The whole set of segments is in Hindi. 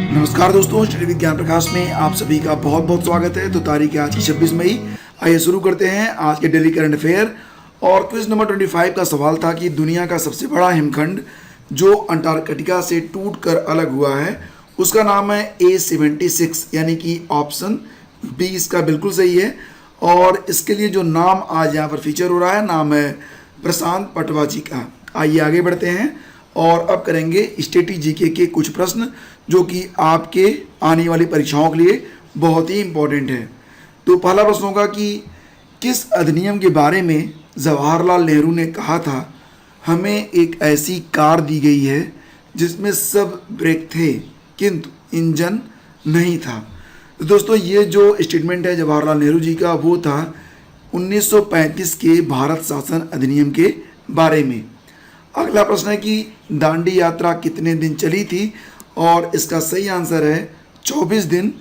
नमस्कार दोस्तों, स्टडी विज्ञान प्रकाश में आप सभी का बहुत बहुत स्वागत है। तो तारीख है आज की 26 मई। आइए शुरू करते हैं आज के डेली करंट अफेयर। और क्विज नंबर 25 का सवाल था कि दुनिया का सबसे बड़ा हिमखंड जो अंटार्कटिका से टूटकर अलग हुआ है उसका नाम है A76, यानी कि ऑप्शन बी इसका बिल्कुल सही है। और इसके लिए जो नाम आज यहाँ पर फीचर हो रहा है, नाम है प्रशांत पटवाची का। आइए आगे बढ़ते हैं और अब करेंगे स्टेटी जीके के कुछ प्रश्न जो कि आपके आने वाली परीक्षाओं के लिए बहुत ही इम्पोर्टेंट है। तो पहला प्रश्न होगा कि किस अधिनियम के बारे में जवाहरलाल नेहरू ने कहा था, हमें एक ऐसी कार दी गई है जिसमें सब ब्रेक थे किंतु इंजन नहीं था। तो दोस्तों ये जो स्टेटमेंट है जवाहरलाल नेहरू जी का, वो था 1935 के भारत शासन अधिनियम के बारे में। अगला प्रश्न है कि दांडी यात्रा कितने दिन चली थी, और इसका सही आंसर है 24 दिन।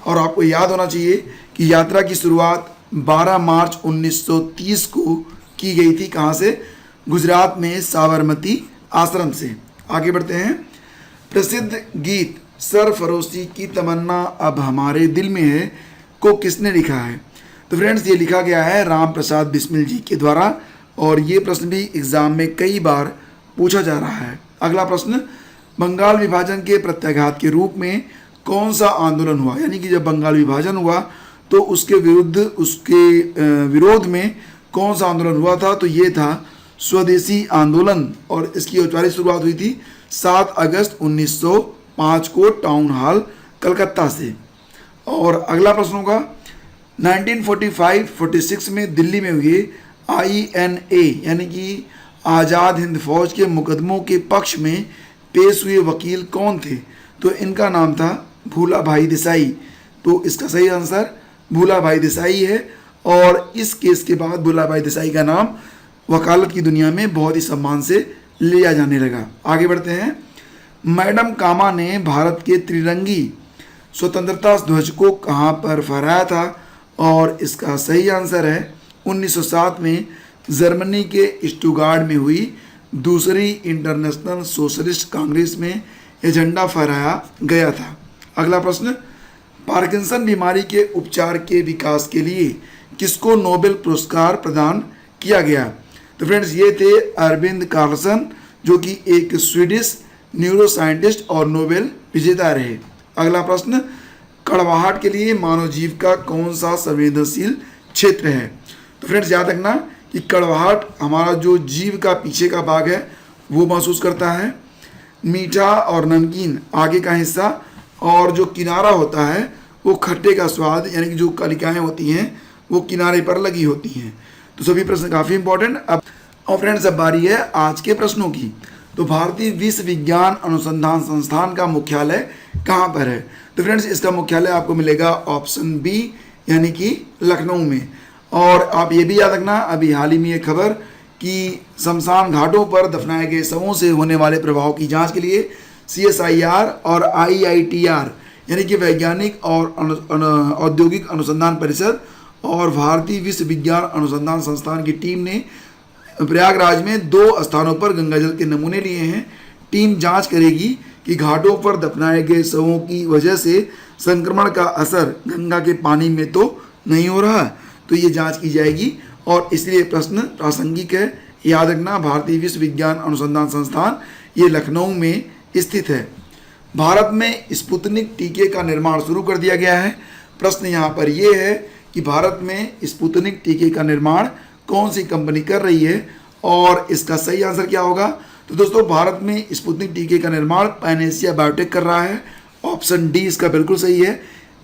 और आपको याद होना चाहिए कि यात्रा की शुरुआत 12 मार्च 1930 को की गई थी। कहाँ से? गुजरात में साबरमती आश्रम से। आगे बढ़ते हैं। प्रसिद्ध गीत सरफरोशी की तमन्ना अब हमारे दिल में है को किसने लिखा है? तो फ्रेंड्स ये लिखा गया है राम प्रसाद बिस्मिल जी के द्वारा, और ये प्रश्न भी एग्जाम में कई बार पूछा जा रहा है। अगला प्रश्न, बंगाल विभाजन के प्रत्याघात के रूप में कौन सा आंदोलन हुआ? यानी कि जब बंगाल विभाजन हुआ तो उसके विरोध में कौन सा आंदोलन हुआ था? तो ये था स्वदेशी आंदोलन, और इसकी औपचारिक शुरुआत हुई थी 7 अगस्त 1905 को टाउन हॉल कलकत्ता से। और अगला प्रश्न होगा 1945-46 में दिल्ली में हुए INA यानी कि आज़ाद हिंद फौज के मुकदमों के पक्ष में पेश हुए वकील कौन थे? तो इनका नाम था भूला भाई देसाई। तो इसका सही आंसर भूला भाई देसाई है, और इस केस के बाद भूला भाई देसाई का नाम वकालत की दुनिया में बहुत ही सम्मान से लिया जाने लगा। आगे बढ़ते हैं। मैडम कामा ने भारत के त्रिरंगी स्वतंत्रता ध्वज को कहाँ पर फहराया था? और इसका सही आंसर है 1907 में जर्मनी के स्टुगार्ड में हुई दूसरी इंटरनेशनल सोशलिस्ट कांग्रेस में यह झंडा फहराया गया था। अगला प्रश्न, पार्किंसन बीमारी के उपचार के विकास के लिए किसको नोबेल पुरस्कार प्रदान किया गया? तो फ्रेंड्स ये थे अरविंद कार्लसन, जो कि एक स्वीडिश न्यूरो साइंटिस्ट और नोबेल विजेता रहे। अगला प्रश्न, कड़वाहट के लिए मानव जीव का कौन सा संवेदनशील क्षेत्र है? तो फ्रेंड्स याद रखना कि कड़वाहट हमारा जो जीव का पीछे का भाग है वो महसूस करता है। मीठा और नमकीन आगे का हिस्सा, और जो किनारा होता है वो खट्टे का स्वाद, यानी कि जो कलिकाएँ होती हैं वो किनारे पर लगी होती हैं। तो सभी प्रश्न काफ़ी इंपॉर्टेंट। अब और फ्रेंड्स अब बारी है आज के प्रश्नों की। तो भारतीय विश्व विज्ञान अनुसंधान संस्थान का मुख्यालय कहाँ पर है? तो फ्रेंड्स इसका मुख्यालय आपको मिलेगा ऑप्शन बी, यानी कि लखनऊ में। और आप ये भी याद रखना, अभी हाल ही में ये खबर कि शमशान घाटों पर दफनाए गए शवों से होने वाले प्रभाव की जांच के लिए CSIR और IITR यानी कि वैज्ञानिक और औद्योगिक अनुसंधान परिषद और भारतीय विश्व विज्ञान अनुसंधान संस्थान की टीम ने प्रयागराज में 2 स्थानों पर गंगाजल के नमूने लिए हैं। टीम जांच करेगी कि घाटों पर दफनाए गए शवों की वजह से संक्रमण का असर गंगा के पानी में तो नहीं हो रहा, तो ये जांच की जाएगी, और इसलिए प्रश्न प्रासंगिक है। याद रखना, भारतीय विश्व विज्ञान अनुसंधान संस्थान ये लखनऊ में स्थित है। भारत में स्पुतनिक टीके का निर्माण शुरू कर दिया गया है। प्रश्न यहाँ पर ये है कि भारत में स्पुतनिक टीके का निर्माण कौन सी कंपनी कर रही है, और इसका सही आंसर क्या होगा? तो दोस्तों भारत में स्पुतनिक टीके का निर्माण पैनेसिया बायोटेक कर रहा है। ऑप्शन डी इसका बिल्कुल सही है।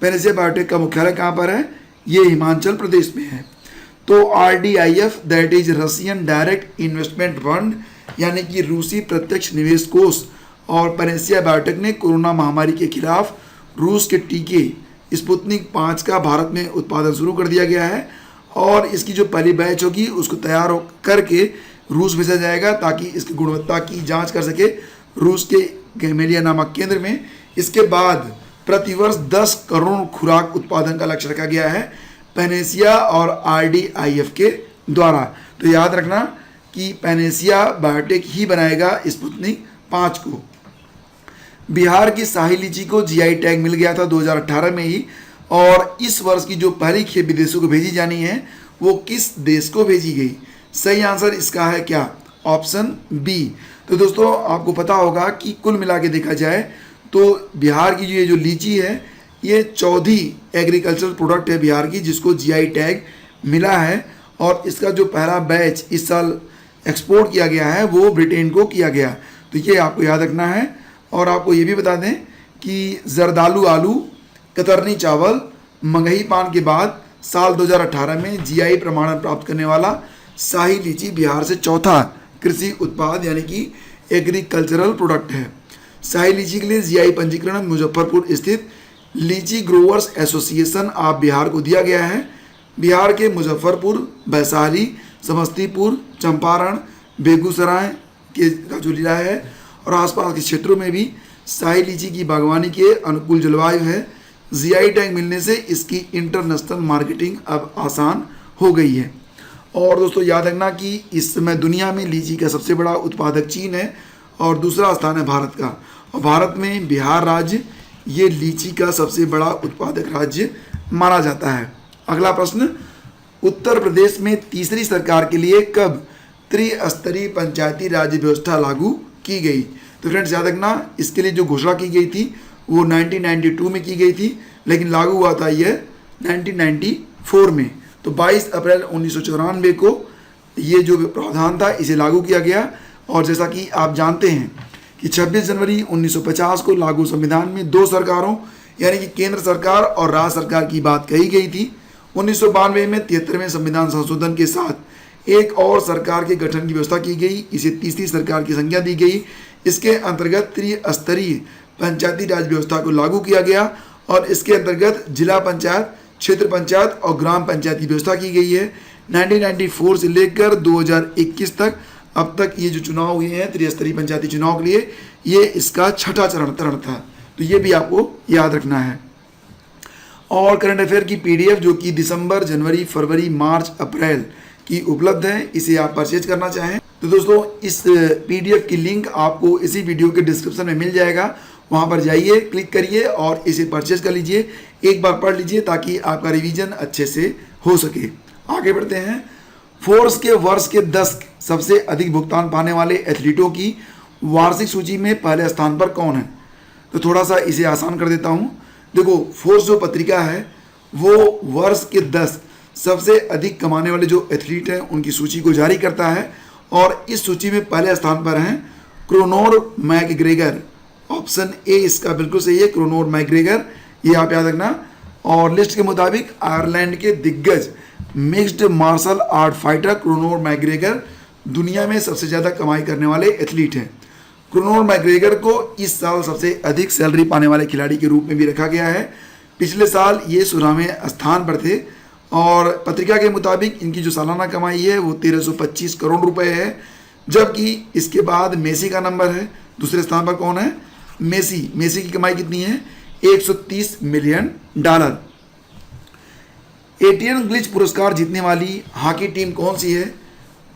पैनेसिया बायोटेक का मुख्यालय कहाँ पर है? ये हिमाचल प्रदेश में है। तो RDIF that is Russian direct investment fund यानी कि रूसी प्रत्यक्ष निवेश कोष, और पैनेसिया बायोटेक ने कोरोना महामारी के खिलाफ रूस के टीके स्पुतनिक 5 का भारत में उत्पादन शुरू कर दिया गया है, और इसकी जो पहली बैच होगी उसको तैयार करके रूस भेजा जाएगा ताकि इसकी गुणवत्ता की जांच कर सके रूस के गैमेलिया नामक केंद्र में। इसके बाद प्रतिवर्ष 10 करोड़ खुराक उत्पादन का लक्ष्य रखा गया है पैनेसिया और RDIF के द्वारा। तो याद रखना कि पैनेसिया बायोटेक ही बनाएगा स्पुतनिक 5 को। बिहार की शाही लीची को जीआई टैग मिल गया था 2018 में ही। और इस वर्ष की जो पहली खेप विदेशों को भेजी जानी है वो किस देश को भेजी गई? सही आंसर इसका है क्या? Option B. तो दोस्तों आपको पता होगा कि कुल मिला के देखा जाए तो बिहार की ये जो लीची है ये चौथी एग्रीकल्चरल प्रोडक्ट है बिहार की जिसको जीआई टैग मिला है। और इसका जो पहला बैच इस साल एक्सपोर्ट किया गया है वो ब्रिटेन को किया गया। तो ये आपको याद रखना है। और आपको ये भी बता दें कि जरदालू आलू, कतरनी चावल, मगही पान के बाद साल 2018 में जीआई प्रमाणन प्राप्त करने वाला शाही लीची बिहार से चौथा कृषि उत्पाद यानी कि एग्रीकल्चरल प्रोडक्ट है। शाही लीची के लिए जीआई पंजीकरण मुजफ्फरपुर स्थित लीची ग्रोवर्स एसोसिएशन ऑफ बिहार को दिया गया है। बिहार के मुजफ्फरपुर, वैशाली, समस्तीपुर, चंपारण, बेगूसराय के का जो जिला है और आसपास के क्षेत्रों में भी शाही लीची की बागवानी के अनुकूल जलवायु है। जीआई टैग मिलने से इसकी इंटरनेशनल मार्केटिंग अब आसान हो गई है। और दोस्तों याद रखना कि इस समय दुनिया में लीची का सबसे बड़ा उत्पादक चीन है और दूसरा स्थान है भारत का। और भारत में बिहार राज्य ये लीची का सबसे बड़ा उत्पादक राज्य माना जाता है। अगला प्रश्न, उत्तर प्रदेश में तीसरी सरकार के लिए कब त्रिस्तरीय पंचायती राज व्यवस्था लागू की गई? तो फ्रेंड्स याद रखना इसके लिए जो घोषणा की गई थी वो 1992 में की गई थी लेकिन लागू हुआ था यह 1994 में। तो 22 अप्रैल 1994 को ये जो प्रावधान था इसे लागू किया गया। और जैसा कि आप जानते हैं कि 26 जनवरी 1950 को लागू संविधान में दो सरकारों यानी कि केंद्र सरकार और राज्य सरकार की बात कही गई थी। 1992 में 73वें संविधान संशोधन के साथ एक और सरकार के गठन की व्यवस्था की गई, इसे तीसरी सरकार की संज्ञा दी गई। इसके अंतर्गत त्रिस्तरीय पंचायती राज व्यवस्था को लागू किया गया और इसके अंतर्गत जिला पंचायत, क्षेत्र पंचायत और ग्राम पंचायत की व्यवस्था की गई है। 1994 से लेकर 2021 तक अब तक ये जो चुनाव हुए हैं त्रिस्तरीय पंचायती चुनाव के लिए ये इसका छठा चरण था। तो ये भी आपको याद रखना है। और करंट अफेयर की पीडीएफ जो कि दिसंबर, जनवरी, फरवरी, मार्च, अप्रैल की उपलब्ध है, इसे आप परचेज करना चाहें तो दोस्तों इस पीडीएफ की लिंक आपको इसी वीडियो के डिस्क्रिप्शन में मिल जाएगा। वहां पर जाइए, क्लिक करिए और इसे परचेज कर लीजिए। एक बार पढ़ लीजिए ताकि आपका रिवीजन अच्छे से हो सके। आगे बढ़ते हैं। फोर्ब्स के वर्ष के 10 सबसे अधिक भुगतान पाने वाले एथलीटों की वार्षिक सूची में पहले स्थान पर कौन है? तो थोड़ा सा इसे आसान कर देता हूँ। देखो फोर्ब्स जो पत्रिका है वो वर्ष के 10 सबसे अधिक कमाने वाले जो एथलीट हैं उनकी सूची को जारी करता है और इस सूची में पहले स्थान पर हैं क्रोनोर मैकग्रेगर। ऑप्शन ए इसका बिल्कुल सही है, क्रोनोर मैकग्रेगर, ये आप याद रखना। और लिस्ट के मुताबिक आयरलैंड के दिग्गज mixed martial art fighter Conor McGregor दुनिया में सबसे ज़्यादा कमाई करने वाले एथलीट हैं। क्रोनोर मैकग्रेगर को इस साल सबसे अधिक सैलरी पाने वाले खिलाड़ी के रूप में भी रखा गया है। पिछले साल ये 16वें स्थान पर थे और पत्रिका के मुताबिक इनकी जो सालाना कमाई है वो 1325 करोड़ रुपए है। जबकि इसके बाद मेसी का नंबर है, दूसरे स्थान पर कौन है? मेसी की कमाई कितनी है? $130 मिलियन। एटियन ग्लिच पुरस्कार जीतने वाली हॉकी टीम कौन सी है?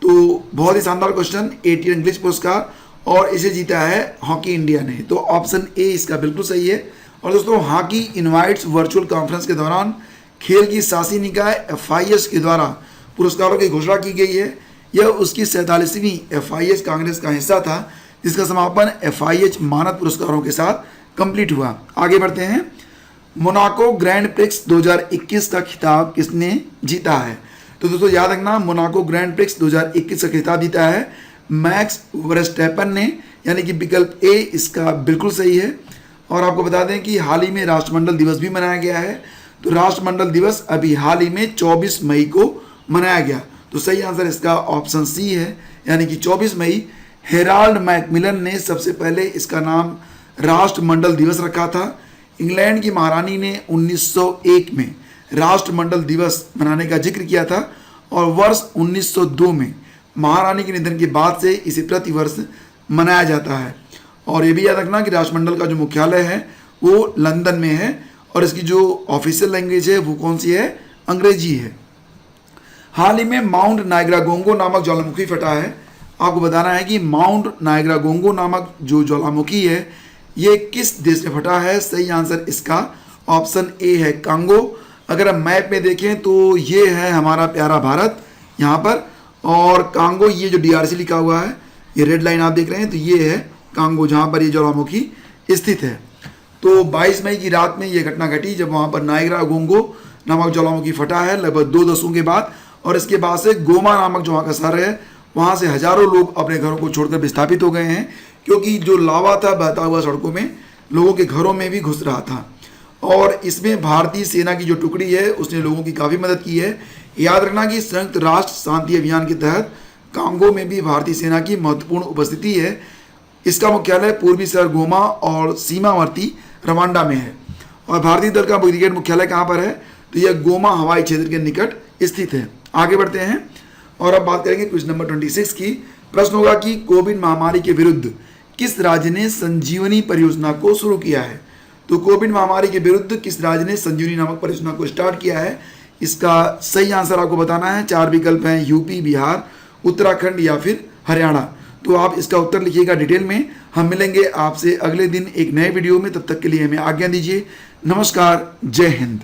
तो बहुत ही शानदार क्वेश्चन, एटियन ग्लिच पुरस्कार, और इसे जीता है हॉकी इंडिया ने। तो ऑप्शन ए इसका बिल्कुल सही है। और दोस्तों हॉकी इनवाइट्स वर्चुअल कॉन्फ्रेंस के दौरान खेल की शासी निकाय FIS के द्वारा पुरस्कारों की घोषणा की गई है। यह उसकी 47वीं FIS कांग्रेस का हिस्सा था जिसका समापन FIH मानद पुरस्कारों के साथ कंप्लीट हुआ। आगे बढ़ते हैं। मोनाको ग्रैंड प्रिक्स 2021 का खिताब किसने जीता है? तो दोस्तों याद रखना मोनाको ग्रैंड प्रिक्स 2021 का खिताब जीता है मैक्स वर्स्टैपन ने, यानी कि विकल्प ए इसका बिल्कुल सही है। और आपको बता दें कि हाल ही में राष्ट्रमंडल दिवस भी मनाया गया है। तो राष्ट्रमंडल दिवस अभी हाल ही में 24 मई को मनाया गया। तो सही आंसर इसका ऑप्शन सी है, यानी कि 24 मई। हेराल्ड मैकमिलन ने सबसे पहले इसका नाम राष्ट्रमंडल दिवस रखा था। इंग्लैंड की महारानी ने 1901 में राष्ट्रमंडल दिवस मनाने का जिक्र किया था और वर्ष 1902 में महारानी के निधन के बाद से इसे प्रतिवर्ष मनाया जाता है। और ये भी याद रखना कि राष्ट्रमंडल का जो मुख्यालय है वो लंदन में है और इसकी जो ऑफिशियल लैंग्वेज है वो कौन सी है? अंग्रेजी है। हाल ही में माउंट नायग्रा गोंगो नामक ज्वालामुखी फटा है। आपको बताना है कि माउंट नायग्रा गोंगो नामक जो ज्वालामुखी है ये किस देश में फटा है? सही आंसर इसका ऑप्शन ए है कांगो। अगर हम मैप में देखें तो ये है हमारा प्यारा भारत यहाँ पर, और कांगो ये जो DRC लिखा हुआ है, ये रेड लाइन आप देख रहे हैं, तो ये है कांगो जहाँ पर ये ज्वालामुखी स्थित है। तो 22 मई की रात में ये घटना घटी जब वहाँ पर नायग्रा गोंगो नामक ज्वालामुखी फटा है लगभग 2 दशकों के बाद, और इसके बाद से गोमा नामक जो वहाँ का शहर है वहाँ से हजारों लोग अपने घरों को छोड़कर विस्थापित हो गए हैं, क्योंकि जो लावा था बहता हुआ सड़कों में लोगों के घरों में भी घुस रहा था। और इसमें भारतीय सेना की जो टुकड़ी है उसने लोगों की काफ़ी मदद की है। याद रखना कि संयुक्त राष्ट्र शांति अभियान के तहत कांगो में भी भारतीय सेना की महत्वपूर्ण उपस्थिति है। इसका मुख्यालय पूर्वी शहर गोमा और सीमावर्ती रवांडा में है। और भारतीय दल का ब्रिगेड मुख्यालय कहाँ पर है? तो यह गोमा हवाई क्षेत्र के निकट स्थित है। आगे बढ़ते हैं और अब बात करेंगे क्वेश्चन नंबर 26 की। प्रश्न होगा कि कोविड महामारी के विरुद्ध किस राज्य ने संजीवनी परियोजना को शुरू किया है? तो कोविड महामारी के विरुद्ध किस राज्य ने संजीवनी नामक परियोजना को स्टार्ट किया है? इसका सही आंसर आपको बताना है। 4 विकल्प हैं, यूपी, बिहार, उत्तराखंड या फिर हरियाणा। तो आप इसका उत्तर लिखिएगा डिटेल में। हम मिलेंगे आपसे अगले दिन एक नए वीडियो में, तब तक के लिए हमें आज्ञा दीजिए। नमस्कार, जय हिंद।